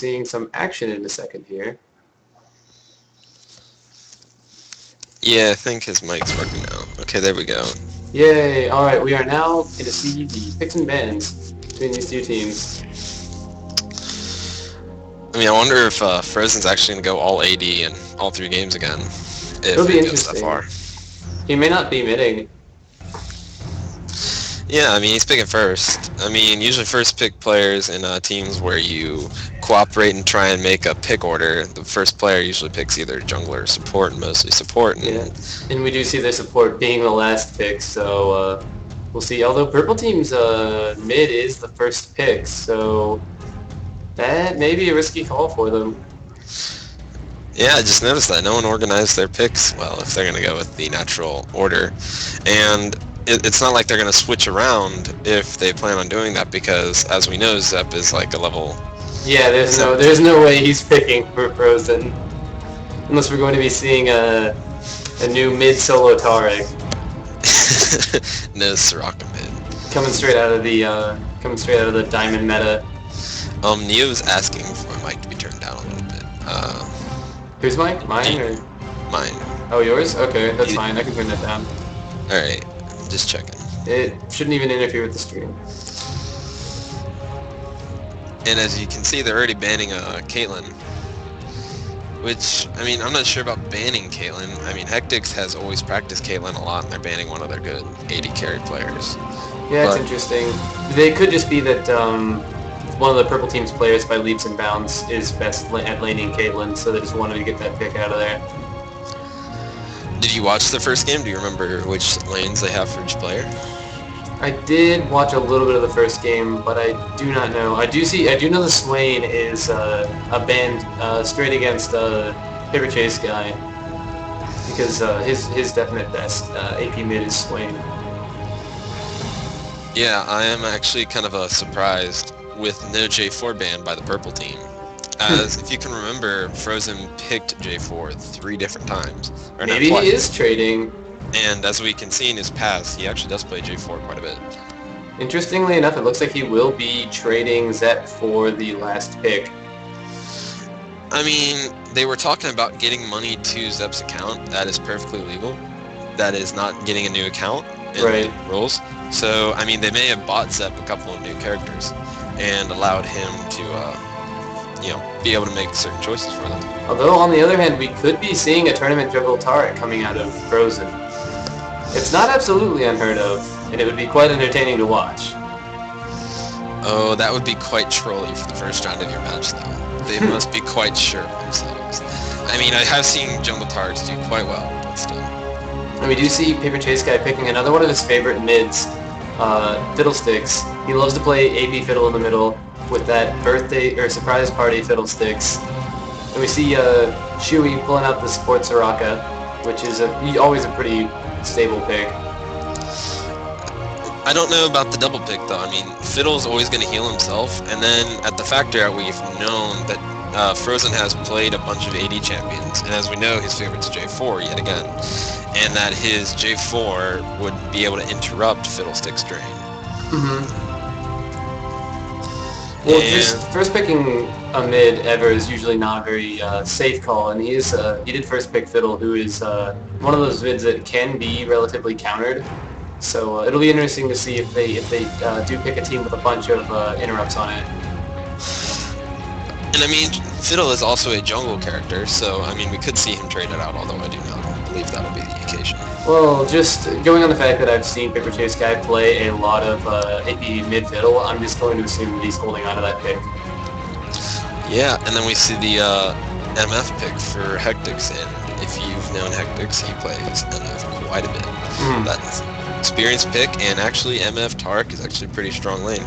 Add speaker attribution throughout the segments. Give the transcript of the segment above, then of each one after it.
Speaker 1: seeing some action in a second here.
Speaker 2: Yeah, I think his mic's working now. Okay, there we go.
Speaker 1: Yay! All right, we are now going to see the picks and bans between these two teams.
Speaker 2: I mean, I wonder if Frozen's actually going to go all AD in all 3 games again,
Speaker 1: It'll
Speaker 2: if
Speaker 1: be
Speaker 2: it goes that
Speaker 1: interesting.
Speaker 2: far.
Speaker 1: He may not be midding.
Speaker 2: Yeah, I mean, he's picking first. I mean, usually first pick players in teams where you cooperate and try and make a pick order, the first player usually picks either jungler or support, and mostly support.
Speaker 1: Yeah,
Speaker 2: And
Speaker 1: and we do see their support being the last pick, so we'll see. Although purple team's mid is the first pick, so that may be a risky call for them.
Speaker 2: yeah, I just noticed that no one organized their picks well if they're going to go with the natural order. And it's not like they're going to switch around if they plan on doing that because, as we know, Zep is like a level...
Speaker 1: Yeah, there's no way he's picking for Frozen, unless we're going to be seeing a new mid solo Tarek
Speaker 2: no Soraka mid.
Speaker 1: coming straight out of the diamond meta.
Speaker 2: Neo's asking for my mic to be turned down a little bit.
Speaker 1: Whose mic? Mine or
Speaker 2: Mine.
Speaker 1: oh yours? Okay, that's fine. I can turn that down.
Speaker 2: Alright, just checking.
Speaker 1: It shouldn't even interfere with the stream.
Speaker 2: And as you can see, they're already banning Caitlyn. Which, I mean, I'm not sure about banning Caitlyn. I mean, Hectix has always practiced Caitlyn a lot, and they're banning one of their good AD carry players.
Speaker 1: Yeah, it's
Speaker 2: But-
Speaker 1: interesting. They could just be that one of the purple team's players by leaps and bounds is best at laning Caitlyn, so they just wanted to get that pick out of there.
Speaker 2: Did you watch the first game? Do you remember which lanes they have for each player?
Speaker 1: I did watch a little bit of the first game, but I do not know. I do know the Swain is a band straight against Paper Chase guy because his definite best AP mid is Swain.
Speaker 2: Yeah, I am actually kind of surprised with no J4 ban by the purple team. As if you can remember, Frozen picked J4 3 different times. Or not
Speaker 1: Maybe he
Speaker 2: twice.
Speaker 1: is trading.
Speaker 2: And as we can see in his past, he actually does play J4 quite a bit.
Speaker 1: Interestingly enough, it looks like he will be trading Zep for the last pick.
Speaker 2: I mean, they were talking about getting money to Zep's account. That is perfectly legal. That is not getting a new account in
Speaker 1: Right.
Speaker 2: the rules. So, I mean, they may have bought Zep a couple of new characters and allowed him to, be able to make certain choices for them.
Speaker 1: Although, on the other hand, we could be seeing a tournament juggle Tarek coming out of Frozen. It's not absolutely unheard of, and it would be quite entertaining to watch.
Speaker 2: Oh, that would be quite trolly for the first round of your match, though. They must be quite sure of themselves. I mean, I have seen Jungle Tarks do quite well, but still.
Speaker 1: And we do see Paper Chase Guy picking another one of his favorite mids, Fiddlesticks. He loves to play AB Fiddle in the middle with that birthday or surprise party Fiddlesticks. And we see Shuey pulling out the support Soraka, which is always a pretty stable pick.
Speaker 2: I don't know about the double pick, though. I mean, Fiddle's always going to heal himself, and then at the factory out, we've known that Frozen has played a bunch of AD champions, and as we know, his favorite's J4 yet again, and that his J4 would be able to interrupt Fiddlestick's drain.
Speaker 1: Mm-hmm. Well, just first picking a mid ever is usually not a very safe call, and he did first pick Fiddle, who is one of those mids that can be relatively countered. So it'll be interesting to see if they do pick a team with a bunch of interrupts on it.
Speaker 2: And I mean, Fiddle is also a jungle character, so I mean, we could see him trade it out, although I do not believe that'll be the occasion.
Speaker 1: Well, just going on the fact that I've seen Paper Chase Guy play a lot of AP mid Fiddle, I'm just going to assume that he's holding on to that pick.
Speaker 2: Yeah, and then we see the MF pick for Hectix, and if you've known Hectix, he plays MF quite a bit. That's experienced pick, and actually MF Tark is actually a pretty strong lane.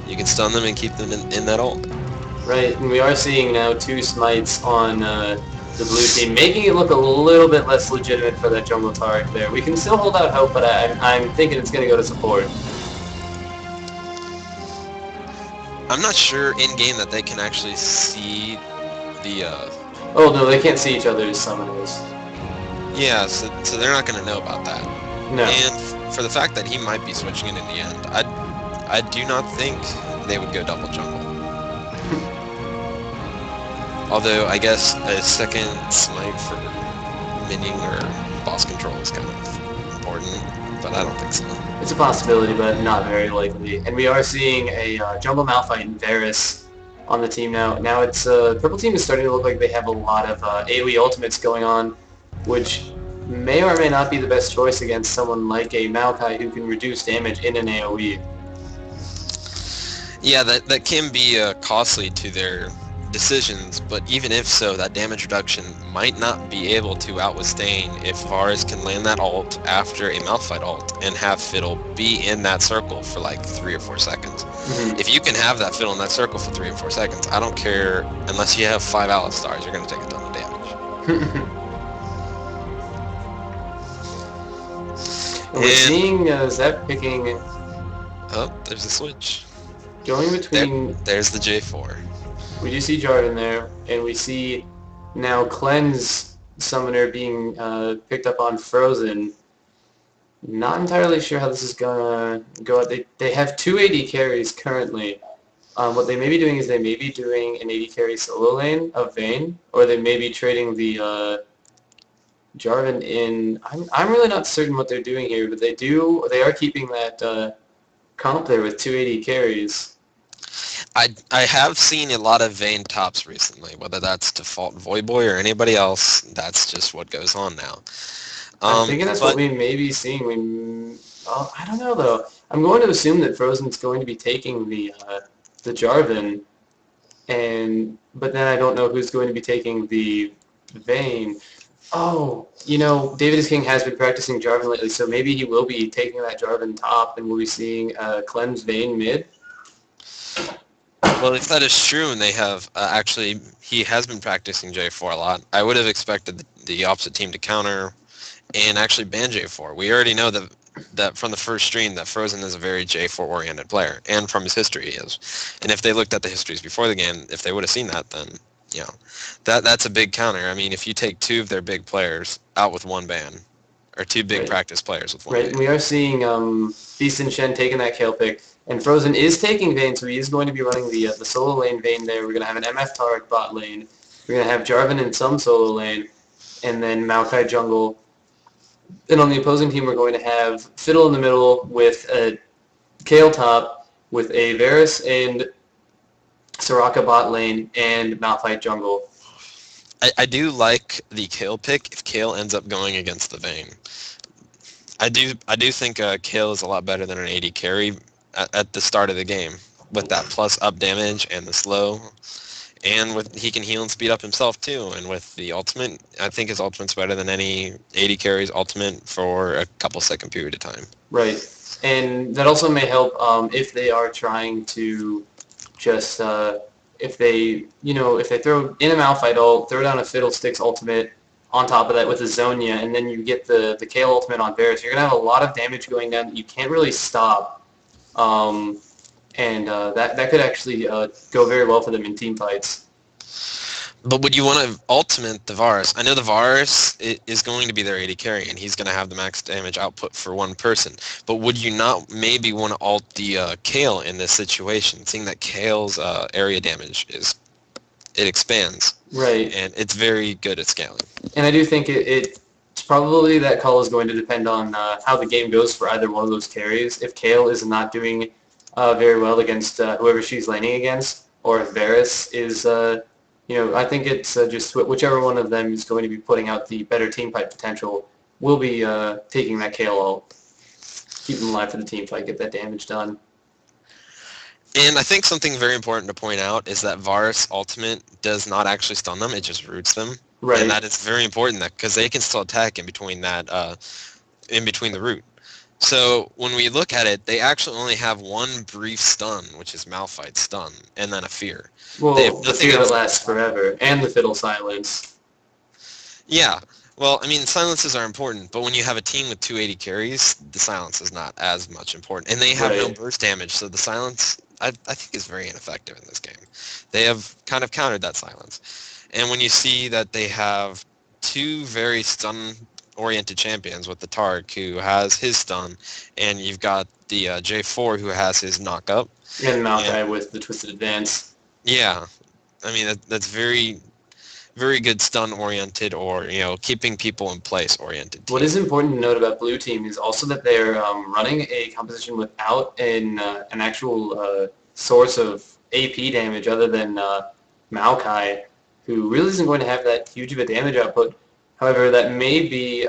Speaker 2: You can stun them and keep them in that ult.
Speaker 1: Right, and we are seeing now 2 smites on the blue team, making it look a little bit less legitimate for that jungle Tarek there. We can still hold out hope, but I'm thinking it's going to go to support.
Speaker 2: I'm not sure in-game that they can actually see the...
Speaker 1: Oh no, they can't see each other's summoners.
Speaker 2: Yeah, so they're not going to know about that.
Speaker 1: No.
Speaker 2: And for the fact that he might be switching it in the end, I do not think they would go double jungle. Although I guess a second smite for minion or boss control is kind of important, but I don't think so.
Speaker 1: It's a possibility, but not very likely. And we are seeing a Jungle Malphite and Varus on the team now. Now it's purple team is starting to look like they have a lot of AoE ultimates going on, which may or may not be the best choice against someone like a Maokai who can reduce damage in an AoE.
Speaker 2: Yeah, that can be costly to their decisions, but even if so, that damage reduction might not be able to outwithstand if Varus can land that ult after a Malphite ult and have Fiddle be in that circle for like 3 or 4 seconds.
Speaker 1: Mm-hmm.
Speaker 2: If you can have that Fiddle in that circle for 3 or 4 seconds, I don't care, unless you have 5 Alistars, you're going to take a ton of damage.
Speaker 1: We're seeing Zep picking...
Speaker 2: Oh, there's a switch.
Speaker 1: Going between...
Speaker 2: There's the J4.
Speaker 1: We do see Jarvan there, and we see now Cleanse Summoner being picked up on Frozen. Not entirely sure how this is gonna go. They have 2 AD carries currently. What they may be doing is they may be doing an AD carry solo lane of Vayne, or they may be trading the Jarvan in. I'm really not certain what they're doing here, but they are keeping that comp there with 2 AD carries.
Speaker 2: I have seen a lot of Vayne tops recently, whether that's default Voyboy or anybody else. That's just what goes on now.
Speaker 1: I'm thinking that's what we may be seeing. I don't know though. I'm going to assume that Frozen's going to be taking the Jarvan, but then I don't know who's going to be taking the Vayne. Oh, David is King has been practicing Jarvan lately, so maybe he will be taking that Jarvan top, and we'll be seeing Clem's Vayne mid.
Speaker 2: Well, if that is true, and they have he has been practicing J4 a lot, I would have expected the opposite team to counter and actually ban J4. We already know that from the first stream that Frozen is a very J4-oriented player, and from his history he is. And if they looked at the histories before the game, if they would have seen that, then, that's a big counter. I mean, if you take 2 of their big players out with 1 ban, or 2 big practice players with 1 ban.
Speaker 1: Right, and we are seeing Beast and Shen taking that Kale pick. And Frozen is taking Vayne, so he is going to be running the solo lane Vayne there. We're going to have an MF Tarek bot lane. We're going to have Jarvan in some solo lane, and then Maokai jungle. And on the opposing team, we're going to have Fiddle in the middle with a Kale top, with a Varus and Soraka bot lane, and Malphite jungle.
Speaker 2: I do like the Kale pick if Kale ends up going against the Vayne. I do think Kale is a lot better than an AD carry at the start of the game, with that plus up damage and the slow, and he can heal and speed up himself too. And with the ultimate, I think his ultimate's better than any AD carry's ultimate for a couple second period of time.
Speaker 1: Right, and that also may help if they are trying to just if they throw in a Malphite ult, throw down a Fiddlesticks ultimate on top of that with a Zonia, and then you get the Kale ultimate on Varus, you're gonna have a lot of damage going down that you can't really stop. That could actually go very well for them in team fights.
Speaker 2: But would you want to ultimate the Varus? I know the Varus is going to be their AD carry, and he's going to have the max damage output for 1 person. But would you not maybe want to ult the Kale in this situation, seeing that Kale's area damage it expands.
Speaker 1: Right.
Speaker 2: And it's very good at scaling.
Speaker 1: And I do think it's probably that call is going to depend on how the game goes for either one of those carries. If Kale is not doing very well against whoever she's laning against, or if Varus is, I think it's just whichever one of them is going to be putting out the better team fight potential will be taking that Kale ult. Keep them alive for the team fight, get that damage done.
Speaker 2: And I think something very important to point out is that Varus ultimate does not actually stun them, it just roots them.
Speaker 1: Right.
Speaker 2: And that is very important because they can still attack in between that, in between the root. So when we look at it, they actually only have 1 brief stun, which is Malphite stun, and then a fear.
Speaker 1: Well, the fear that lasts forever, and the fiddle silence.
Speaker 2: Yeah. Well, I mean, silences are important, but when you have a team with 280 carries, the silence is not as much important. And they have no burst damage, so the silence, I think, is very ineffective in this game. They have kind of countered that silence. And when you see that they have 2 very stun-oriented champions with the Tark, who has his stun, and you've got the J4, who has his knock-up.
Speaker 1: And Maokai with the Twisted Advance.
Speaker 2: Yeah. I mean, that's very very good stun-oriented or, keeping people in place-oriented team.
Speaker 1: What is important to note about blue team is also that they're running a composition without an actual source of AP damage other than Maokai, who really isn't going to have that huge of a damage output. However, that may be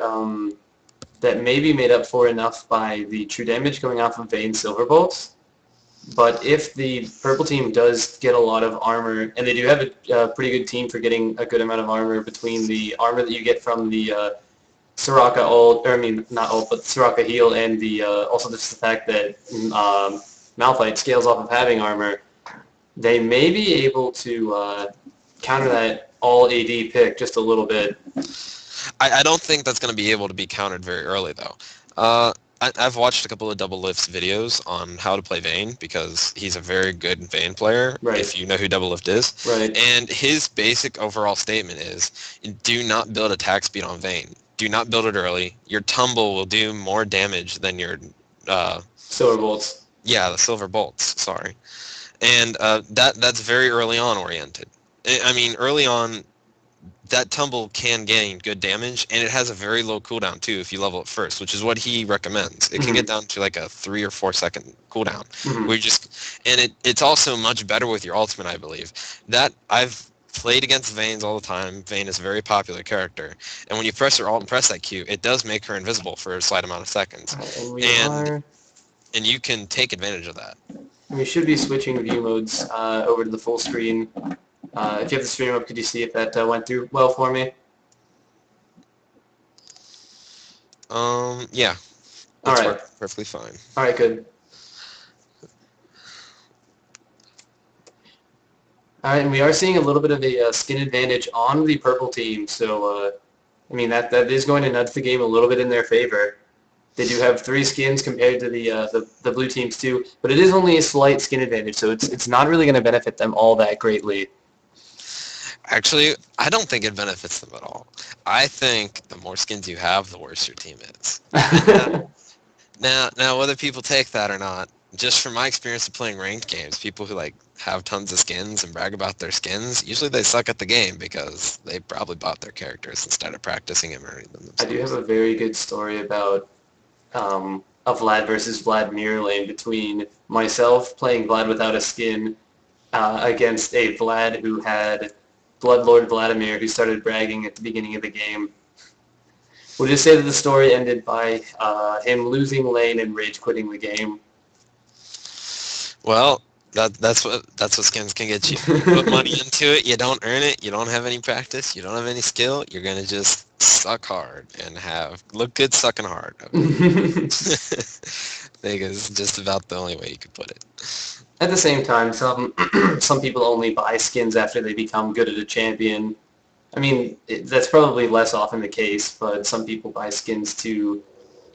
Speaker 1: made up for enough by the true damage going off of Vayne's Silver Bolts. But if the purple team does get a lot of armor, and they do have a pretty good team for getting a good amount of armor between the armor that you get from the Soraka ult, or I mean not ult, but Soraka heal, and the also just the fact that Malphite scales off of having armor, they may be able to counter that all AD pick just a little bit.
Speaker 2: I don't think that's going to be able to be countered very early, though. I've watched a couple of Double Lift's videos on how to play Vayne because he's a very good Vayne player,
Speaker 1: Right.
Speaker 2: if you know who Double Lift is.
Speaker 1: Right.
Speaker 2: And his basic overall statement is, do not build attack speed on Vayne. Do not build it early. Your tumble will do more damage than your...
Speaker 1: Silver Bolts.
Speaker 2: Yeah, the Silver Bolts, sorry. And that's very early on oriented. I mean, early on, that tumble can gain good damage, and it has a very low cooldown too if you level it first, which is what he recommends. It can get down to like a 3 or 4 second cooldown. It's also much better with your ultimate, I believe. That I've played against Vayne's all the time. Vayne is a very popular character, and when you press her ult and press that Q, it does make her invisible for a slight amount of seconds. And you can take advantage of that.
Speaker 1: We should be switching view modes over to the full screen. If you have the stream up, could you see if that went through well for me?
Speaker 2: Yeah.
Speaker 1: All right.
Speaker 2: Perfectly fine.
Speaker 1: All right, good. All right, and we are seeing a little bit of a skin advantage on the purple team, so I mean that is going to nudge the game a little bit in their favor. They do have 3 skins compared to the blue teams too, but it is only a slight skin advantage, so it's not really going to benefit them all that greatly.
Speaker 2: Actually, I don't think it benefits them at all. I think the more skins you have, the worse your team is. Now, whether people take that or not, just from my experience of playing ranked games, people who have tons of skins and brag about their skins, usually they suck at the game because they probably bought their characters instead of practicing and earning them themselves.
Speaker 1: I do have a very good story about a Vlad versus Vlad mirror lane between myself playing Vlad without a skin against a Vlad who had Bloodlord Vladimir, who started bragging at the beginning of the game. We'll just say that the story ended by him losing lane and rage quitting the game.
Speaker 2: Well, that's what skins can get you. You put money into it, you don't earn it, you don't have any practice, you don't have any skill, you're gonna just suck hard and look good sucking hard. I think it's just about the only way you could put it.
Speaker 1: At the same time, some people only buy skins after they become good at a champion. I mean, that's probably less often the case, but some people buy skins too.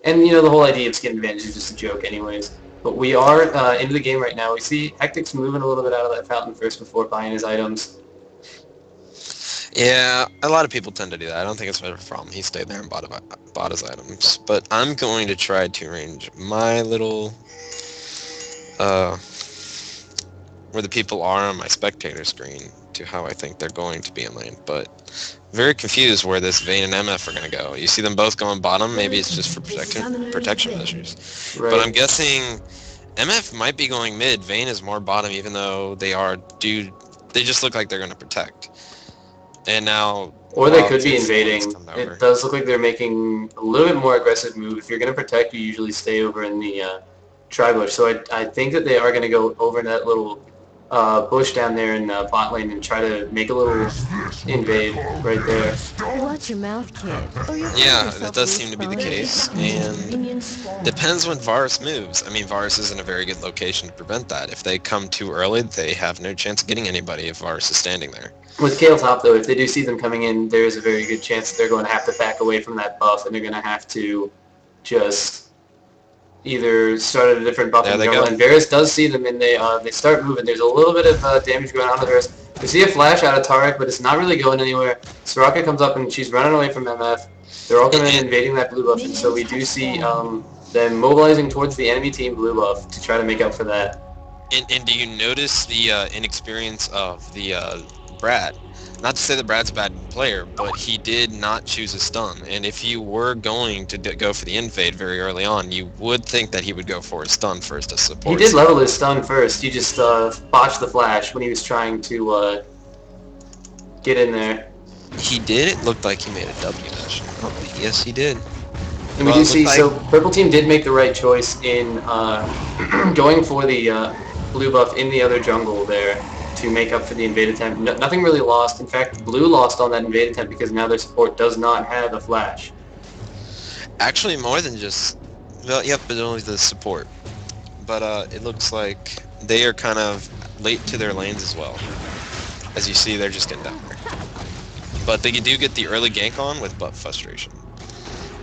Speaker 1: And, the whole idea of skin advantage is just a joke anyways. But we are into the game right now. We see Hectic's moving a little bit out of that fountain first before buying his items.
Speaker 2: Yeah, a lot of people tend to do that. I don't think it's a problem. He stayed there and bought his items. But I'm going to try to arrange my little... where the people are on my spectator screen to how I think they're going to be in lane, but very confused where this Vayne and MF are going to go. You see them both going bottom, maybe it's just for protection measures. Right. But I'm guessing MF might be going mid, Vayne is more bottom even though they just look like they're going to protect. And now...
Speaker 1: Or they could be invading. It does look like they're making a little bit more aggressive move. If you're going to protect, you usually stay over in the tri-bush. So I think that they are going to go over in that little bush down there in bot lane and try to make a little invade right there.
Speaker 3: Watch your mouth, kid.
Speaker 2: Yeah, that does seem to be the case, and depends when Varus moves. I mean, Varus is in a very good location to prevent that. If they come too early, they have no chance of getting anybody if Varus is standing there.
Speaker 1: With Kale top, though, if they do see them coming in, there is a very good chance that they're going to have to back away from that buff, and they're going to have to just either start at a different buff and go. And Varus does see them, and they start moving. There's a little bit of damage going on to Varus. We see a flash out of Tarek, but it's not really going anywhere. Soraka comes up, and she's running away from MF. They're all coming in, invading that blue buff, and so we do see them mobilizing towards the enemy team blue buff to try to make up for that.
Speaker 2: And do you notice the inexperience of the Brat? not to say that Brad's a bad player, but he did not choose a stun. And if you were going to go for the invade very early on, you would think that he would go for a stun first as support.
Speaker 1: He did level his stun first. He just botched the flash when he was trying to get in there.
Speaker 2: He did. It looked like he made a W dash. Oh, yes, he did.
Speaker 1: And we do see, so Purple Team did make the right choice in going for the blue buff in the other jungle there to make up for the invade attempt. Nothing really lost. In fact, blue lost on that invade attempt because now their support does not have a flash.
Speaker 2: Actually, more than just... Well, yep, but only the support. But it looks like they are kind of late to their lanes as well. As you see, they're just getting down there. But they do get the early gank on with buff frustration.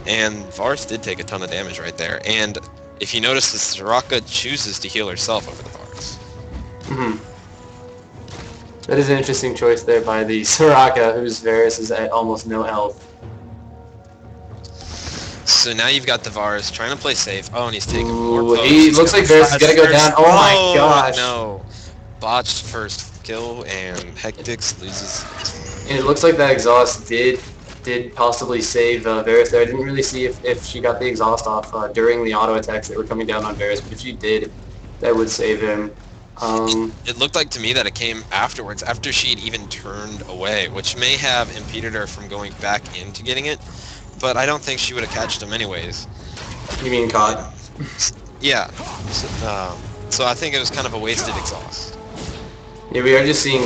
Speaker 2: And Varus did take a ton of damage right there. And if you notice, the Soraka chooses to heal herself over the Varus.
Speaker 1: That is an interesting choice there by the Soraka, whose Varus is at almost no health.
Speaker 2: So now you've got the Varus trying to play safe. Oh, and he's taking
Speaker 1: Ooh,
Speaker 2: more pokes.
Speaker 1: he looks like Varus is gonna go down. Oh my gosh!
Speaker 2: No, botched first kill, and Hectix loses.
Speaker 1: And it looks like that exhaust did possibly save Varus there. I didn't really see if she got the exhaust off during the auto attacks that were coming down on Varus, but if she did, that would save him.
Speaker 2: It looked like to me that it came afterwards, after she'd even turned away, which may have impeded her from going back into getting it, but I don't think she would have catched him anyways.
Speaker 1: You mean caught?
Speaker 2: Yeah. So I think it was kind of a wasted exhaust.
Speaker 1: Yeah, we are just seeing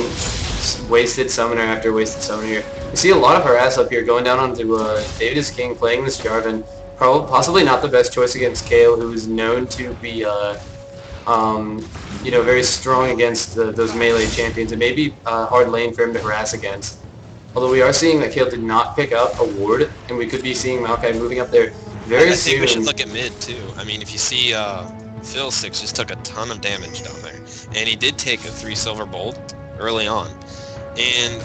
Speaker 1: wasted summoner after wasted summoner here. We see a lot of harass up here going down onto David is King playing this Jarvan. Possibly not the best choice against Kale, who is known to be you know, very strong against those melee champions. It may be a hard lane for him to harass against. Although we are seeing that Kale did not pick up a ward, and we could be seeing Maokai moving up there very soon.
Speaker 2: I think we should look at mid too. I mean, if you see Fiddlesticks just took a ton of damage down there, and he did take a 3 silver bolt early on, and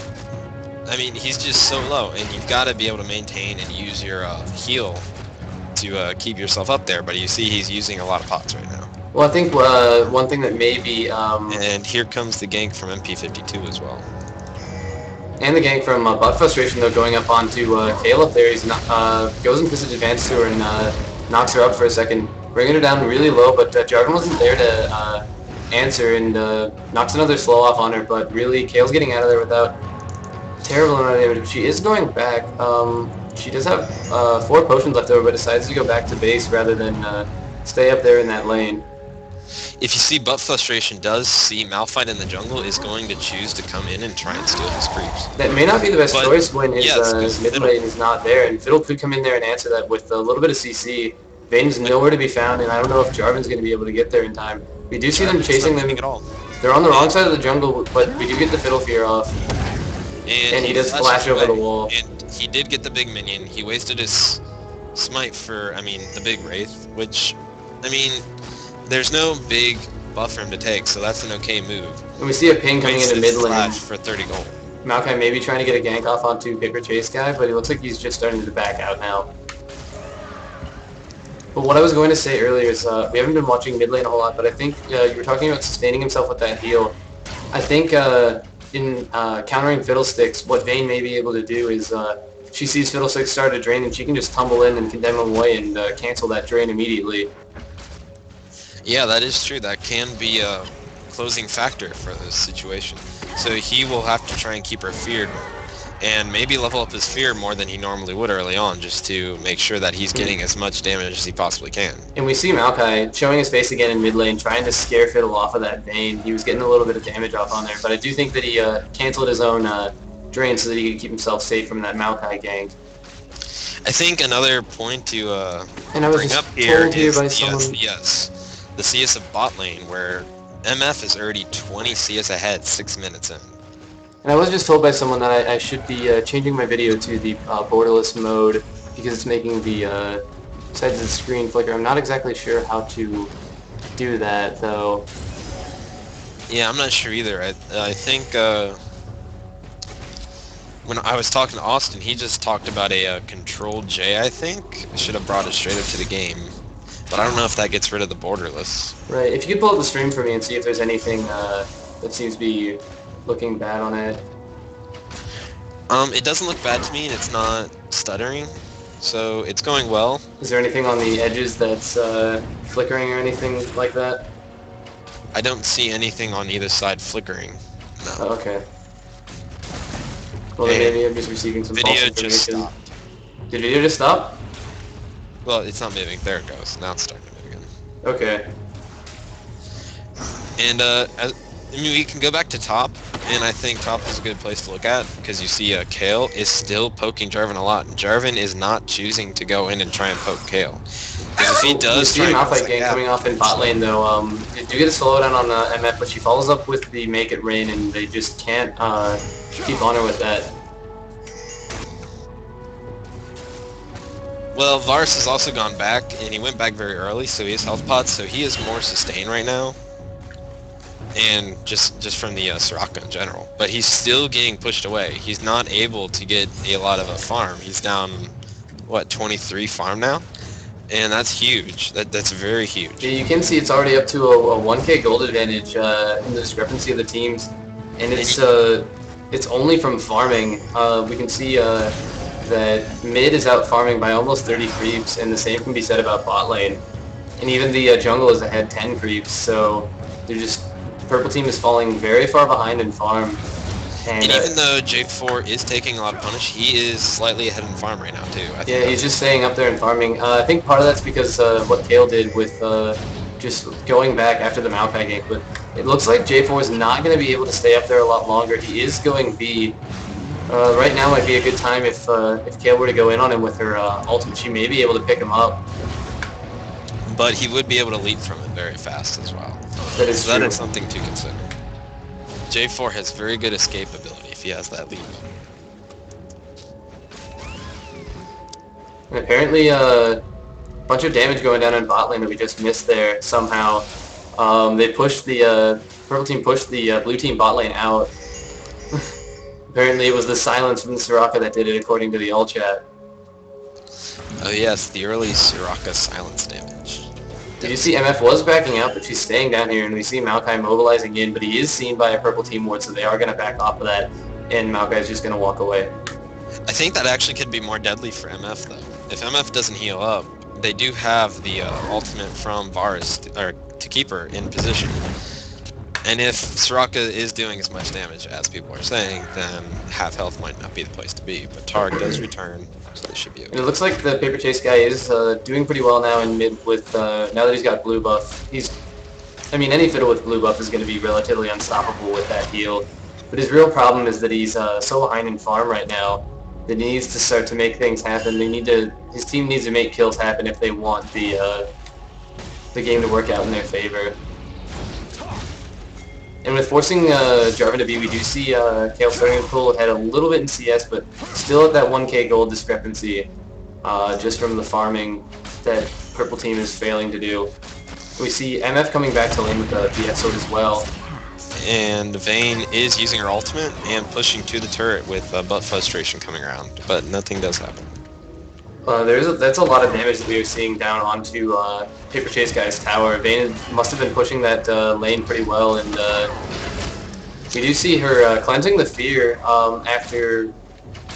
Speaker 2: I mean he's just so low, and you've got to be able to maintain and use your heal to keep yourself up there. But you see he's using a lot of pots right now.
Speaker 1: Well, I think one thing that may be...
Speaker 2: and here comes the gank from MP52 as well.
Speaker 1: And the gank from Butt Frustration, though, going up onto Kale up there. He's goes and puts a advance to her and knocks her up for a second, bringing her down really low, but Jarvan wasn't there to answer and knocks another slow off on her, but really, Kale's getting out of there without terrible amount of damage. She is going back. She does have 4 potions left over, but decides to go back to base rather than stay up there in that lane.
Speaker 2: If you see Butt Frustration does see Malphite in the jungle, is going to choose to come in and try and steal his creeps.
Speaker 1: That may not be the best choice when his mid lane is not there, and Fiddle could come in there and answer that with a little bit of CC. Vane's nowhere to be found, and I don't know if Jarvan's going to be able to get there in time. We do see them chasing them. They're on the wrong side of the jungle, but we do get the Fiddle Fear off. And he does flash over the wall.
Speaker 2: And he did get the big minion. He wasted his smite for, I mean, the big Wraith, which, I mean, there's no big buff for him to take, so that's an okay move.
Speaker 1: And we see a ping coming into mid lane.
Speaker 2: For 30 gold.
Speaker 1: Maokai may be trying to get a gank off onto Paper Chase guy, but it looks like he's just starting to back out now. But what I was going to say earlier is we haven't been watching mid lane a whole lot, but I think you were talking about sustaining himself with that heal. I think in countering Fiddlesticks, what Vayne may be able to do is she sees Fiddlesticks start a drain, and she can just tumble in and condemn him away and cancel that drain immediately.
Speaker 2: Yeah, that is true. That can be a closing factor for this situation. So he will have to try and keep her feared, and maybe level up his fear more than he normally would early on, just to make sure that he's getting as much damage as he possibly can.
Speaker 1: And we see Maokai showing his face again in mid lane, trying to scare Fiddle off of that Vayne. He was getting a little bit of damage off on there, but I do think that he canceled his own drain so that he could keep himself safe from that Maokai gank.
Speaker 2: I think another point to
Speaker 1: and I was
Speaker 2: bring
Speaker 1: just
Speaker 2: up here
Speaker 1: told here
Speaker 2: is
Speaker 1: by someone...
Speaker 2: the CS of bot lane, where MF is already 20 CS ahead 6 minutes in.
Speaker 1: And I was just told by someone that I should be changing my video to the borderless mode because it's making the sides of the screen flicker. I'm not exactly sure how to do that, though.
Speaker 2: Yeah, I'm not sure either. I think when I was talking to Austin, he just talked about a Control J, I think. I should have brought it straight up to the game. But I don't know if that gets rid of the borderless.
Speaker 1: Right, if you could pull up the stream for me and see if there's anything that seems to be looking bad on it.
Speaker 2: It doesn't look bad to me, and it's not stuttering, so it's going well.
Speaker 1: Is there anything on the edges that's flickering or anything like that?
Speaker 2: I don't see anything on either side flickering.
Speaker 1: Oh,
Speaker 2: No.
Speaker 1: okay. Well, then
Speaker 2: And
Speaker 1: maybe I'm just receiving some false
Speaker 2: video
Speaker 1: information.
Speaker 2: just stopped.
Speaker 1: Did video just stop?
Speaker 2: Well, it's not moving. There it goes. Now it's starting to move again.
Speaker 1: Okay.
Speaker 2: And I mean, we can go back to top, and I think top is a good place to look at because you see Kale is still poking Jarvan a lot. Jarvan is not choosing to go in and try and poke Kale. Because if he does
Speaker 1: You see
Speaker 2: try
Speaker 1: a
Speaker 2: and close
Speaker 1: Malphite
Speaker 2: the
Speaker 1: gang
Speaker 2: gap,
Speaker 1: coming off in bot lane though. They do get a slowdown on MF, but she follows up with the Make It Rain, and they just can't keep on her with that.
Speaker 2: well, Varus has also gone back, and he went back very early, so he has health pots, so he is more sustained right now. And just from the Soraka in general. But he's still getting pushed away. He's not able to get a lot of a farm. He's down, what, 23 farm now? And that's huge. That's very huge.
Speaker 1: Yeah, you can see it's already up to a 1k gold advantage in the discrepancy of the teams. And it's only from farming. We can see that mid is out farming by almost 30 creeps, and the same can be said about bot lane. And even the jungle is ahead 10 creeps, so they're just... Purple team is falling very far behind in farm.
Speaker 2: And even though J4 is taking a lot of punish, he is slightly ahead in farm right now too. I think
Speaker 1: yeah, he's just staying up there and farming. I think part of that's because what Kale did with just going back after the Maokai gank, but it looks like J4 is not going to be able to stay up there a lot longer. He is going B. Right now might be a good time if Kale were to go in on him with her ultimate. She may be able to pick him up.
Speaker 2: But he would be able to leap from it very fast as well.
Speaker 1: That is
Speaker 2: So that
Speaker 1: true.
Speaker 2: is something to consider. J4 has very good escape ability if he has that leap.
Speaker 1: And apparently a bunch of damage going down in bot lane that we just missed there somehow. They pushed the purple team pushed the blue team bot lane out. Apparently it was the silence from the Soraka that did it, according to the all chat.
Speaker 2: Oh yes, the early Soraka silence damage.
Speaker 1: Did you see MF was backing out, but she's staying down here, and we see Maokai mobilizing in, but he is seen by a purple team ward, so they are going to back off of that, and Maokai is just going to walk away.
Speaker 2: I think that actually could be more deadly for MF though. If MF doesn't heal up, they do have the ultimate from Varus to keep her in position. And if Soraka is doing as much damage as people are saying, then half health might not be the place to be. But Targ does return, so they should be
Speaker 1: And
Speaker 2: okay.
Speaker 1: it looks like the Paper Chase guy is doing pretty well now in mid with, now that he's got blue buff. I mean, any fiddle with blue buff is going to be relatively unstoppable with that heal. But his real problem is that he's so behind in farm right now that he needs to start to make things happen. His team needs to make kills happen if they want the game to work out in their favor. And with forcing Jarvan to B, we do see Kale starting to pull ahead a little bit in CS, but still at that 1k gold discrepancy, just from the farming that purple team is failing to do. We see MF coming back to lane with the BF sword as well.
Speaker 2: And Vayne is using her ultimate and pushing to the turret with butt frustration coming around, but nothing does happen.
Speaker 1: That's a lot of damage that we are seeing down onto Paper Chase guy's tower. Vayne must have been pushing that lane pretty well, and we do see her cleansing the fear after,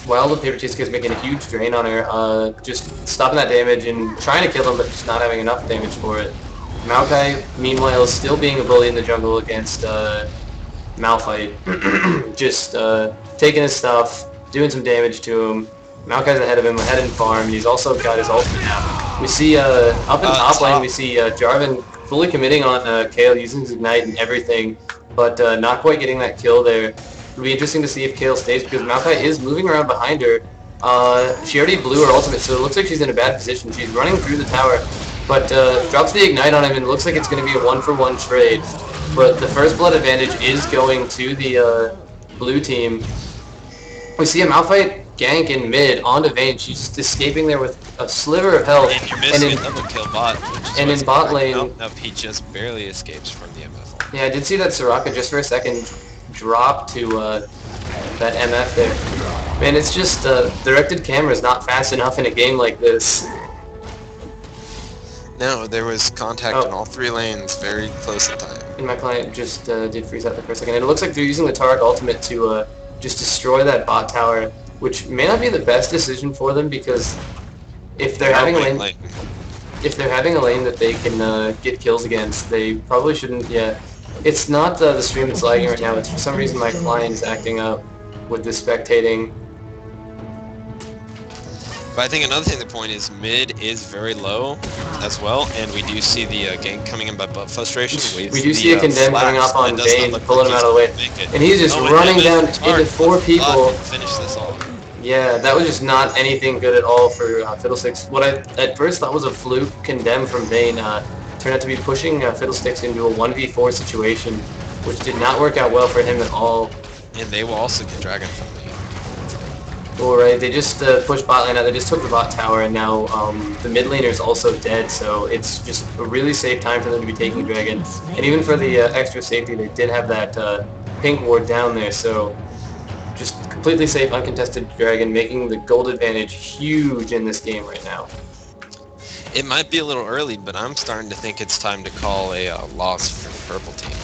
Speaker 1: while the Paper Chase guy's making a huge drain on her, just stopping that damage and trying to kill him, but just not having enough damage for it. Maokai, meanwhile, is still being a bully in the jungle against Malphite, just taking his stuff, doing some damage to him. Maokai's ahead of him, ahead in farm, and he's also got his ultimate now. We see, up in top lane, we see Jarvan fully committing on Kale, using his Ignite and everything, but not quite getting that kill there. It'll be interesting to see if Kale stays, because Maokai is moving around behind her. She already blew her ultimate, so it looks like she's in a bad position. She's running through the tower, but drops the Ignite on him, and it looks like it's going to be a 1-for-1 trade. But the first blood advantage is going to the blue team. We see a Malphite gank in mid onto Vayne. She's just escaping there with a sliver of health.
Speaker 2: And you're missing a double kill bot.
Speaker 1: And in bot lane...
Speaker 2: Nope, he just barely escapes from the MF.
Speaker 1: Yeah, I did see that Soraka just for a second drop to that MF there. Man, it's just directed camera is not fast enough in a game like this.
Speaker 2: No, there was contact in all three lanes very close in time.
Speaker 1: And my client just did freeze out there for a second. And it looks like they're using the Tarek ultimate to just destroy that bot tower, which may not be the best decision for them because if they're having a lane, if they're having a lane that they can get kills against, they probably shouldn't. Yeah, it's not the stream that's lagging right now. It's for some reason my client is acting up with the spectating.
Speaker 2: But I think another thing to point is mid is very low as well, and we do see the gank coming in by butt frustration.
Speaker 1: We do see a condemn coming up on Vayne, pulling him out of the way, and he's just running down into 4 people.
Speaker 2: Finish this off.
Speaker 1: Yeah, that was just not anything good at all for Fiddlesticks. What I at first thought was a fluke condemn from Vayne turned out to be pushing Fiddlesticks into a 1v4 situation, which did not work out well for him at all.
Speaker 2: And they will also get Dragon from me.
Speaker 1: Alright, they just pushed bot lane out, they just took the bot tower, and now the mid laner is also dead, so it's just a really safe time for them to be taking Dragon. And even for the extra safety, they did have that pink ward down there, so just completely safe, uncontested Dragon, making the gold advantage huge in this game right now.
Speaker 2: It might be a little early, but I'm starting to think it's time to call a loss for the purple team.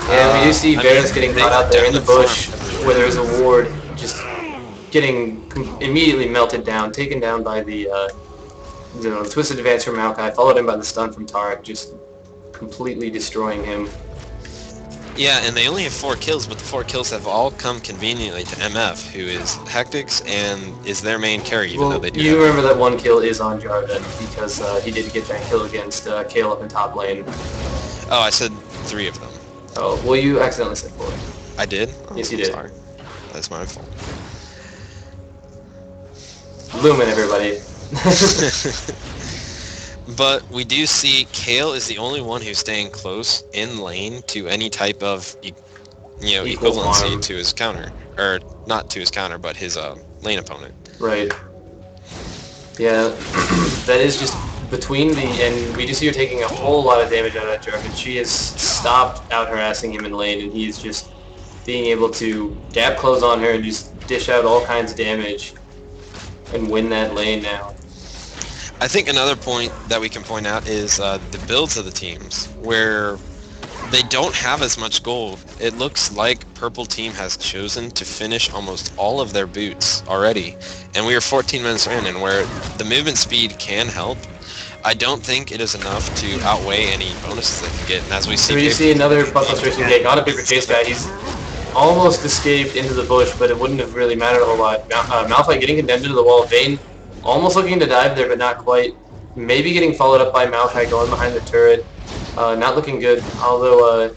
Speaker 1: Yeah, we do see Varus getting caught out there in the bush where there's a ward, just getting immediately melted down, taken down by the twisted advance from Maokai, followed in by the stun from Tarek, just completely destroying him.
Speaker 2: Yeah, and they only have 4 kills, but the 4 kills have all come conveniently to MF, who is Hectics and is their main carry, even though they do.
Speaker 1: You remember that 1 kill is on Jarvan because he did get that kill against Kale up in top lane.
Speaker 2: Oh, I said 3 of them.
Speaker 1: Oh, well, you accidentally said 4.
Speaker 2: I did? Oh,
Speaker 1: Yes, you did.
Speaker 2: Sorry. That's my fault.
Speaker 1: Lumen, everybody.
Speaker 2: But we do see Kale is the only one who's staying close in lane to any type of, equivalency
Speaker 1: farm
Speaker 2: to his counter, or not to his counter, but his lane opponent.
Speaker 1: Right. Yeah, that is just between and we just see her taking a whole lot of damage out of that Jarvan. She has stopped out harassing him in lane, and he's just being able to gap close on her and just dish out all kinds of damage and win that lane now.
Speaker 2: I think another point that we can point out is the builds of the teams, where they don't have as much gold. It looks like Purple Team has chosen to finish almost all of their boots already, and we are 14 minutes in, and where the movement speed can help, I don't think it is enough to outweigh any bonuses they can get. And as we see,
Speaker 1: so you see another buff frustration gate, not a paper chase guy. He's almost escaped into the bush, but it wouldn't have really mattered a whole lot. Malphite getting condemned into the wall. Vayne almost looking to dive there, but not quite. Maybe getting followed up by Maokai going behind the turret. Not looking good. Although,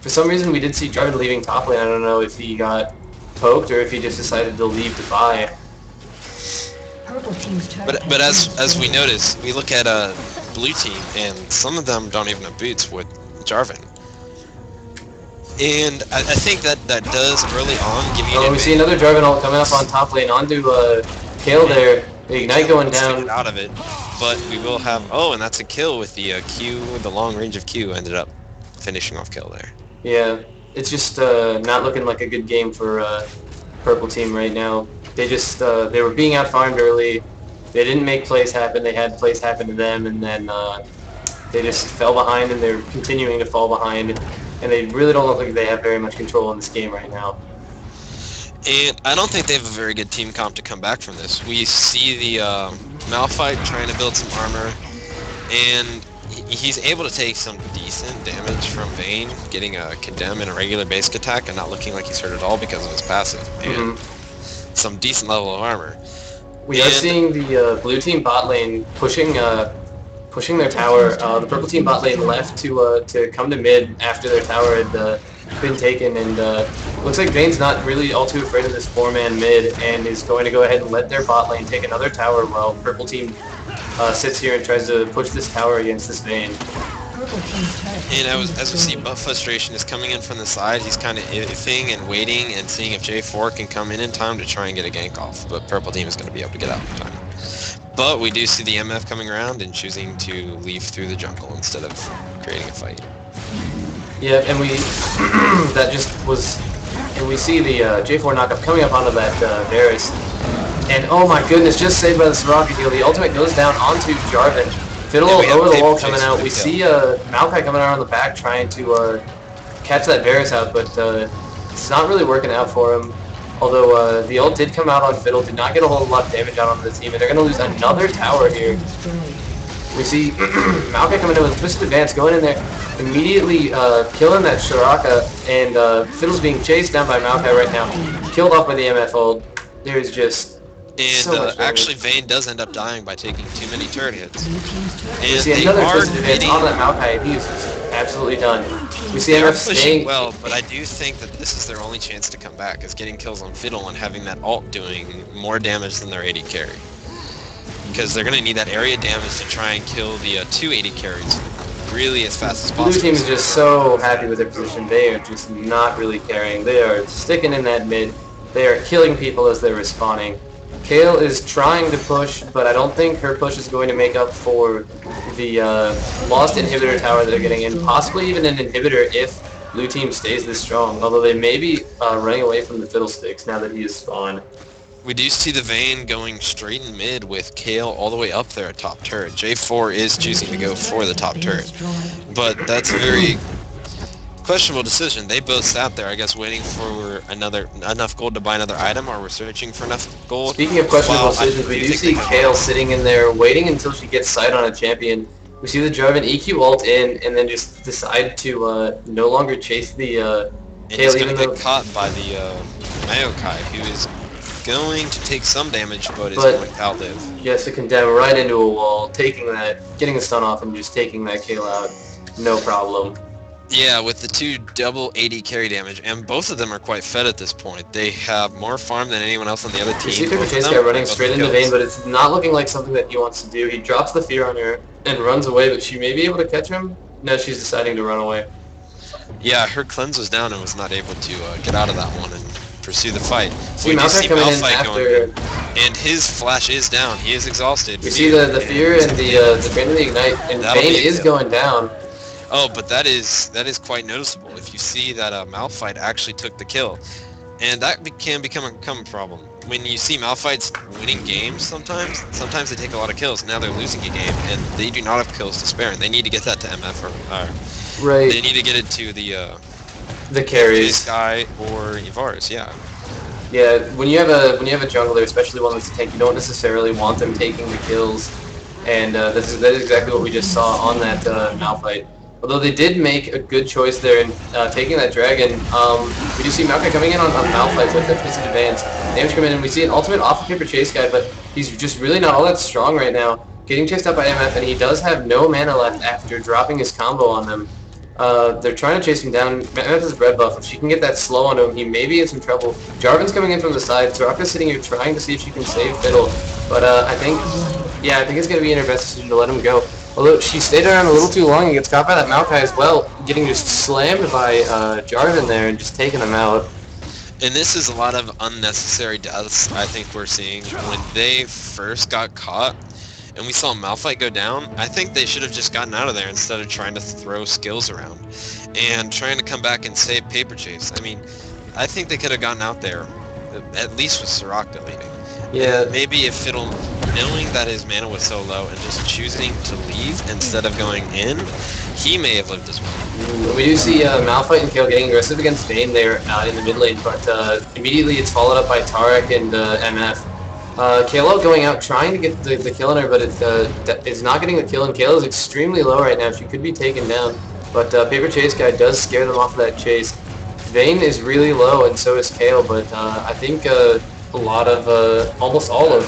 Speaker 1: for some reason, we did see Jarvan leaving top lane. I don't know if he got poked or if he just decided to leave to buy.
Speaker 2: But as we notice, we look at blue team, and some of them don't even have boots with Jarvan. And I think that does early on give you an
Speaker 1: we see another Jarvan ult coming up on top lane onto Kale there. The Ignite going down.
Speaker 2: Out of it, but we will have. Oh, and that's a kill with the Q. The long range of Q ended up finishing off kill there.
Speaker 1: Yeah, it's just not looking like a good game for Purple Team right now. They just they were being out-farmed early. They didn't make plays happen. They had plays happen to them, and then they just fell behind, and they're continuing to fall behind. And they really don't look like they have very much control in this game right now.
Speaker 2: And I don't think they have a very good team comp to come back from this. We see the Malphite trying to build some armor, and he's able to take some decent damage from Vayne, getting a condemn in a regular basic attack and not looking like he's hurt at all because of his passive. And some decent level of armor.
Speaker 1: We are seeing the blue team bot lane pushing their tower. The purple team bot lane left to come to mid after their tower had been taken, and looks like Vayne's not really all too afraid of this 4-man mid and is going to go ahead and let their bot lane take another tower while purple team sits here and tries to push this tower against this Vayne.
Speaker 2: And as we see, buff frustration is coming in from the side. He's kind of ifing and waiting and seeing if J4 can come in time to try and get a gank off, but purple team is going to be able to get out in time. But we do see the MF coming around and choosing to leave through the jungle instead of creating a fight.
Speaker 1: Yeah, and we that just was, and we see the J4 knockup coming up onto that Varus, and oh my goodness, just saved by the Soraka heal. The ultimate goes down onto Jarvan. Fiddle over the wall coming out. We see Maokai coming out on the back trying to catch that Varus out, but it's not really working out for him. Although the ult did come out on Fiddle, did not get a whole lot of damage out on the team, and they're going to lose another tower here. We see Maokai coming in with a twisted advance, going in there, immediately killing that Shiraka, and Fiddle's being chased down by Maokai right now, killed off by the MF ult. There's just so much damage.
Speaker 2: Actually, Vayne does end up dying by taking too many turret hits.
Speaker 1: We
Speaker 2: And
Speaker 1: see
Speaker 2: they
Speaker 1: another
Speaker 2: are
Speaker 1: twisted advance
Speaker 2: getting,
Speaker 1: on that Maokai, he's absolutely done. We see
Speaker 2: they are
Speaker 1: MF
Speaker 2: pushing
Speaker 1: staying...
Speaker 2: well, but I do think that this is their only chance to come back, is getting kills on Fiddle and having that ult doing more damage than their AD carry. Because they're going to need that area damage to try and kill the 2 AD carries really as fast as possible.
Speaker 1: Blue team is just so happy with their position. They are just not really caring. They are sticking in that mid. They are killing people as they're respawning. Kale is trying to push, but I don't think her push is going to make up for the lost inhibitor tower that they're getting in. Possibly even an inhibitor if blue team stays this strong. Although they may be running away from the Fiddlesticks now that he is spawned.
Speaker 2: We do see the Vayne going straight in mid with Kale all the way up there at top turret. J4 is choosing to go for the top turret, but that's a very questionable decision. They both sat there, I guess, waiting for enough gold to buy another item, or we're searching for enough gold.
Speaker 1: Speaking of questionable decisions, we do see Kale sitting in there waiting until she gets sight on a champion. We see the Jarvan EQ ult in, and then just decide to no longer chase the Kale.
Speaker 2: He's going to get caught by the Maokai, who is going to take some damage, but is going to outlive.
Speaker 1: Yes, to condemn right into a wall, taking that, getting the stun off, and just taking that Kale out, no problem.
Speaker 2: Yeah, with the 2 double AD carry damage, and both of them are quite fed at this point. They have more farm than anyone else on the other team.
Speaker 1: You see Paper Chase guy running straight into Vayne, but it's not looking like something that he wants to do. He drops the fear on her and runs away, but she may be able to catch him. No, she's deciding to run away.
Speaker 2: Yeah, her cleanse was down and was not able to get out of that one and pursue the fight.
Speaker 1: We do see Malphite
Speaker 2: going in, and his flash is down. He is exhausted.
Speaker 1: We see the fear and the Drain of the Ignite, and Vayne is going down.
Speaker 2: Oh, but that is quite noticeable. If you see that Malphite actually took the kill, and that can become a problem. When you see Malphites winning games, sometimes they take a lot of kills. Now they're losing a game, and they do not have kills to spare. And they need to get that to MF or
Speaker 1: right.
Speaker 2: They need to get it to the
Speaker 1: carries
Speaker 2: guy or Yvarus. Yeah.
Speaker 1: Yeah, when you have a jungler, especially one that's a tank, you don't necessarily want them taking the kills, and that is exactly what we just saw on that Malphite. Although they did make a good choice there in taking that dragon. We do see Maokai coming in on Malphite with that twisted advance. Damage coming in, and we see an ultimate off of Paper Chase guy, but he's just really not all that strong right now. Getting chased out by MF, and he does have no mana left after dropping his combo on them. They're trying to chase him down. MF has red buff. If she can get that slow onto him, he may be in some trouble. Jarvan's coming in from the side. Soraka's sitting here trying to see if she can save Fiddle. But I think it's going to be in her best decision to let him go. Although she stayed around a little too long and gets caught by that Maokai as well, getting just slammed by Jarvan there and just taking him out.
Speaker 2: And this is a lot of unnecessary deaths I think we're seeing. When they first got caught and we saw Malphite go down, I think they should have just gotten out of there instead of trying to throw skills around and trying to come back and save Paper Chase. I mean, I think they could have gotten out there, at least with Soraka leading.
Speaker 1: Yeah.
Speaker 2: And maybe if Fiddle, knowing that his mana was so low and just choosing to leave instead of going in, he may have lived as well.
Speaker 1: We do see Malphite and Kale getting aggressive against Vayne there in the mid lane, but immediately it's followed up by Tarek and MF. Kale going out trying to get the kill on her, but it's not getting the kill, and Kale is extremely low right now. She could be taken down, but Paper Chase guy does scare them off of that chase. Vayne is really low, and so is Kale, but I think a lot of, almost all of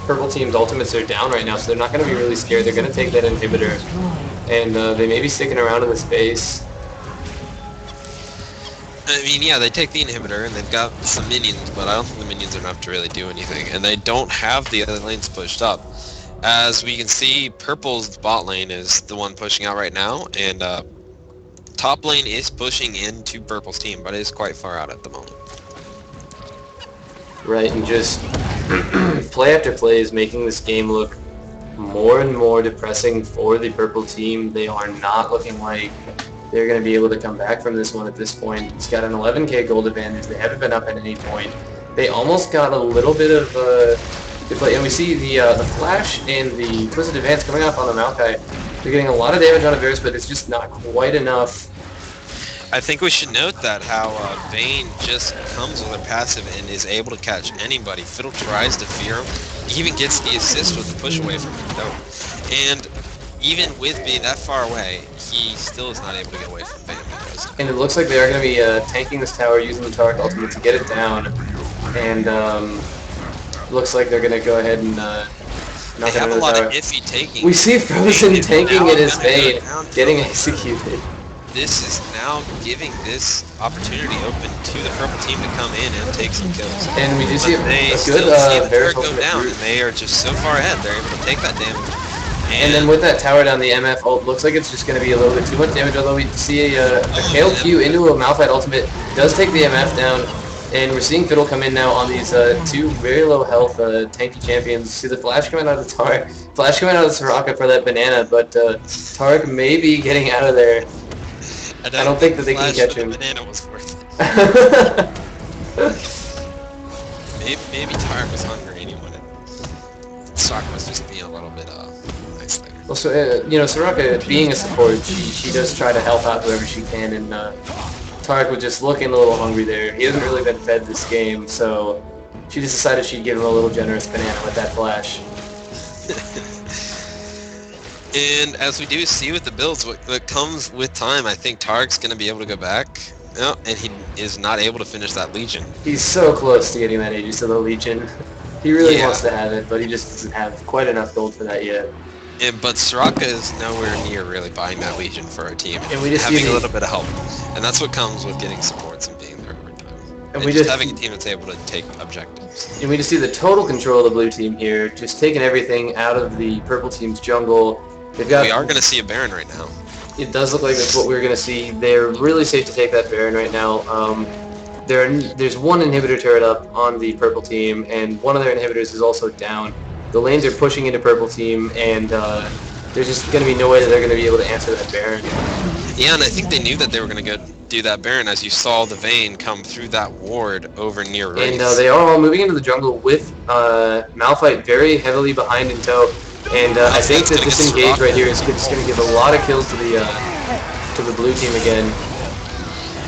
Speaker 1: Purple Team's ultimates are down right now, so they're not going to be really scared. They're going to take that inhibitor, and they may be sticking around in the space.
Speaker 2: I mean, yeah, they take the inhibitor, and they've got some minions, but I don't think the minions are enough to really do anything, and they don't have the other lanes pushed up. As we can see, Purple's bot lane is the one pushing out right now, and top lane is pushing into Purple's team, but it is quite far out at the moment.
Speaker 1: Right, and just play after play is making this game look more and more depressing for the Purple team. They are not looking like they're going to be able to come back from this one at this point. It's got an 11k gold advantage. They haven't been up at any point. They almost got a little bit of good play, and we see the flash and the twisted advance coming off on the Maokai. They're getting a lot of damage on a Varus, but it's just not quite enough.
Speaker 2: I think we should note that how Vayne just comes with a passive and is able to catch anybody. Fiddle tries to fear him. He even gets the assist with the push away from him, though. And even with being that far away, he still is not able to get away from Vayne.
Speaker 1: And it looks like they are going to be tanking this tower, using the Tark ultimate to get it down. And looks like they're going to go ahead and knock
Speaker 2: They
Speaker 1: it
Speaker 2: have
Speaker 1: into
Speaker 2: a
Speaker 1: the
Speaker 2: lot
Speaker 1: tower.
Speaker 2: of iffy taking.
Speaker 1: We see Frozen
Speaker 2: Vayne is
Speaker 1: tanking
Speaker 2: now
Speaker 1: in his
Speaker 2: gonna go
Speaker 1: Vayne,
Speaker 2: down to
Speaker 1: getting
Speaker 2: the-
Speaker 1: executed.
Speaker 2: This is now giving this opportunity open to the purple team to come in and take some kills.
Speaker 1: And we do see
Speaker 2: But
Speaker 1: a
Speaker 2: they
Speaker 1: good
Speaker 2: still see the
Speaker 1: Varus
Speaker 2: turret go
Speaker 1: ultimate
Speaker 2: down,
Speaker 1: through.
Speaker 2: and they are just so far ahead. They're able to take that damage.
Speaker 1: And then with that tower down, the MF ult looks like it's just going to be a little bit too much damage, although we see a KLQ into a Malphite ultimate does take the MF down. And we're seeing Fiddle come in now on these two very low health tanky champions. See the flash coming out of Tarek. Flash coming out of Soraka for that banana, but Tarek may be getting out of there. I don't think that they can catch him.
Speaker 2: The banana was worth it. Maybe Tarek was hungry and he wanted. Soraka was just being a little bit nice there.
Speaker 1: Well, so, Soraka, being a support, she does try to help out whoever she can, and Tarek was just looking a little hungry there. He hasn't really been fed this game, so she just decided she'd give him a little generous banana with that flash.
Speaker 2: And as we do see with the builds, what comes with time, I think Tarek's going to be able to go back. No, and he is not able to finish that Legion.
Speaker 1: He's so close to getting that Aegis to the Legion. He really
Speaker 2: Yeah.
Speaker 1: wants to have it, but he just doesn't have quite enough gold for that yet.
Speaker 2: But Soraka is nowhere near really buying that Legion for our team.
Speaker 1: And we just
Speaker 2: having
Speaker 1: see
Speaker 2: a
Speaker 1: the-
Speaker 2: little bit of help. And that's what comes with getting supports and being there over time. And
Speaker 1: we
Speaker 2: just
Speaker 1: just-
Speaker 2: having a team that's able to take objectives.
Speaker 1: And we just see the total control of the blue team here, just taking everything out of the purple team's jungle. They've got.
Speaker 2: We are going to see a Baron right now.
Speaker 1: It does look like that's what we're going to see. They're really safe to take that Baron right now. There's one inhibitor turret up on the purple team, and one of their inhibitors is also down. The lanes are pushing into purple team, and there's just going to be no way that they're going to be able to answer that Baron.
Speaker 2: Yeah, and I think they knew that they were going to go do that Baron as you saw the Vayne come through that ward over near Wraith.
Speaker 1: And they are all moving into the jungle with Malphite very heavily behind in tow. And I think that this engage right here is just going to give a lot of kills to the blue team again.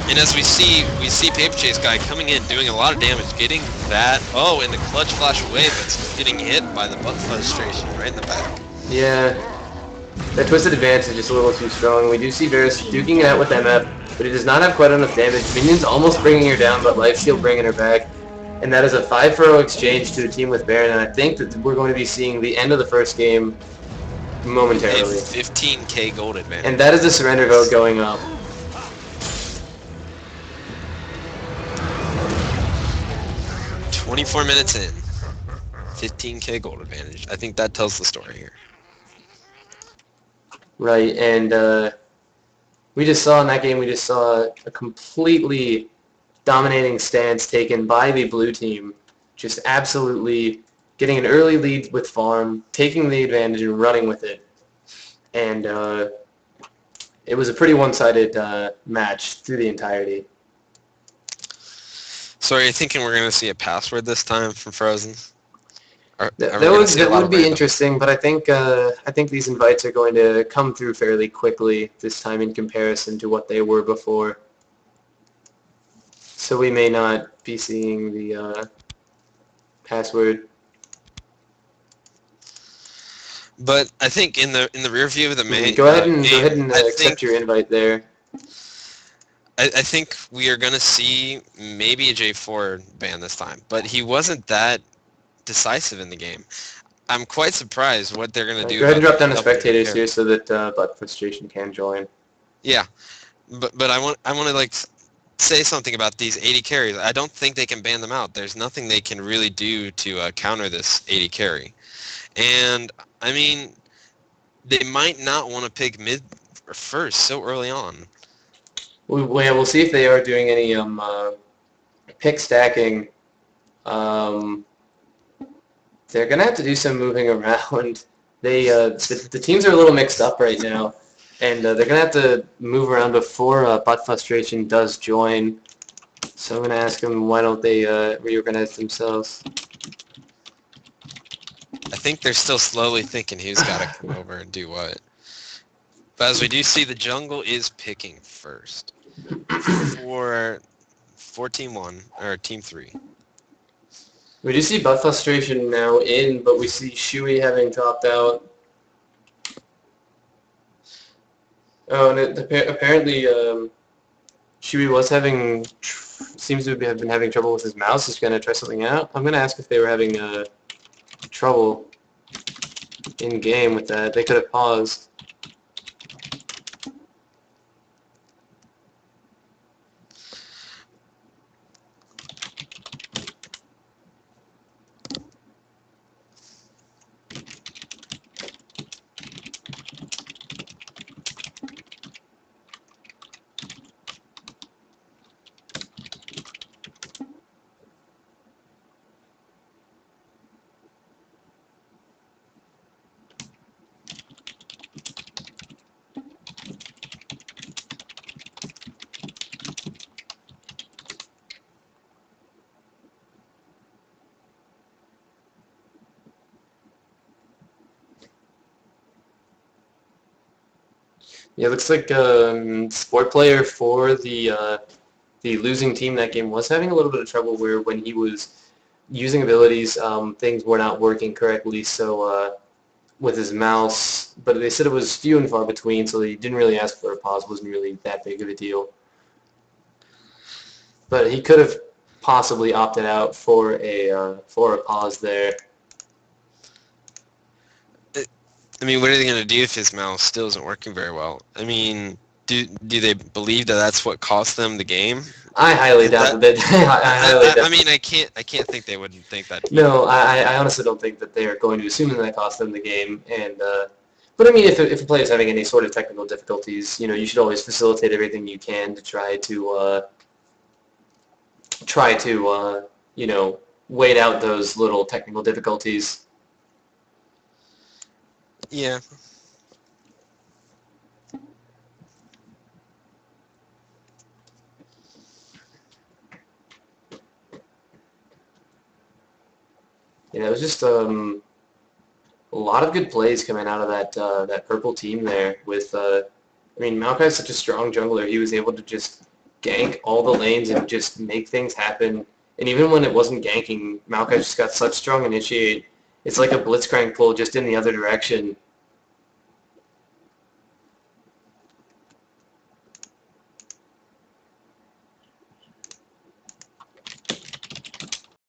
Speaker 2: And as we see Paper Chase Guy coming in, doing a lot of damage, getting that, and the clutch flash away, but getting hit by the butt frustration right in the back.
Speaker 1: Yeah, that twisted advance is just a little too strong. We do see Varus duking it out with MF, but he does not have quite enough damage. Minions almost bringing her down, but Lifesteal bringing her back. And that is a 5-0 exchange to a team with Baron, and I think that we're going to be seeing the end of the first game momentarily.
Speaker 2: A 15k gold advantage.
Speaker 1: And that is the surrender vote going up.
Speaker 2: And 24 minutes in, 15k gold advantage. I think that tells the story here.
Speaker 1: Right, and we just saw in that game, a completely dominating stance taken by the blue team, just absolutely getting an early lead with farm, taking the advantage and running with it. And it was a pretty one-sided match through the entirety.
Speaker 2: So are you thinking we're going to see a password this time from Frozen?
Speaker 1: That would be interesting, but I think these invites are going to come through fairly quickly this time in comparison to what they were before. So we may not be seeing the password.
Speaker 2: But I think in the rear view of the main
Speaker 1: Go ahead and
Speaker 2: game,
Speaker 1: accept your invite there.
Speaker 2: I think we are going to see maybe a J4 ban this time, but he wasn't that decisive in the game. I'm quite surprised what they're going to do.
Speaker 1: Go ahead and drop down the
Speaker 2: double
Speaker 1: spectators
Speaker 2: here.
Speaker 1: here so that Butt Frustration can join.
Speaker 2: Yeah, but I want to like say something about these 80 carries. I don't think they can ban them out. There's nothing they can really do to counter this 80 carry, and I mean they might not want to pick mid or first so early on.
Speaker 1: We'll see if they are doing any pick stacking. They're gonna have to do some moving around. The teams are a little mixed up right now, and they're gonna have to move around before Butt Frustration does join. So I'm gonna ask them why don't they reorganize themselves.
Speaker 2: I think they're still slowly thinking who's got to come over and do what. But as we do see, the jungle is picking first. for Team 1, or Team 3.
Speaker 1: We do see butt frustration now in, but we see Shui having dropped out. Oh, and apparently Shui was seems to have been having trouble with his mouse. He's going to try something out. I'm going to ask if they were having trouble in-game with that. They could have paused. Yeah, it looks like sport player for the losing team that game was having a little bit of trouble where when he was using abilities, things were not working correctly. So with his mouse, but they said it was few and far between, so they didn't really ask for a pause. Wasn't really that big of a deal. But he could have possibly opted out for a pause there.
Speaker 2: I mean, what are they going to do if his mouse still isn't working very well? I mean, do they believe that that's what cost them the game?
Speaker 1: I highly doubt that. I highly doubt.
Speaker 2: I mean, I can't think they wouldn't think that.
Speaker 1: No, I honestly don't think that they are going to assume that that cost them the game. And but I mean, if a player is having any sort of technical difficulties, you should always facilitate everything you can to try to wait out those little technical difficulties.
Speaker 2: Yeah.
Speaker 1: Yeah, it was just a lot of good plays coming out of that purple team there. With I mean, Maokai's such a strong jungler. He was able to just gank all the lanes and just make things happen. And even when it wasn't ganking, Maokai just got such strong initiate. It's like a blitzcrank pull just in the other direction.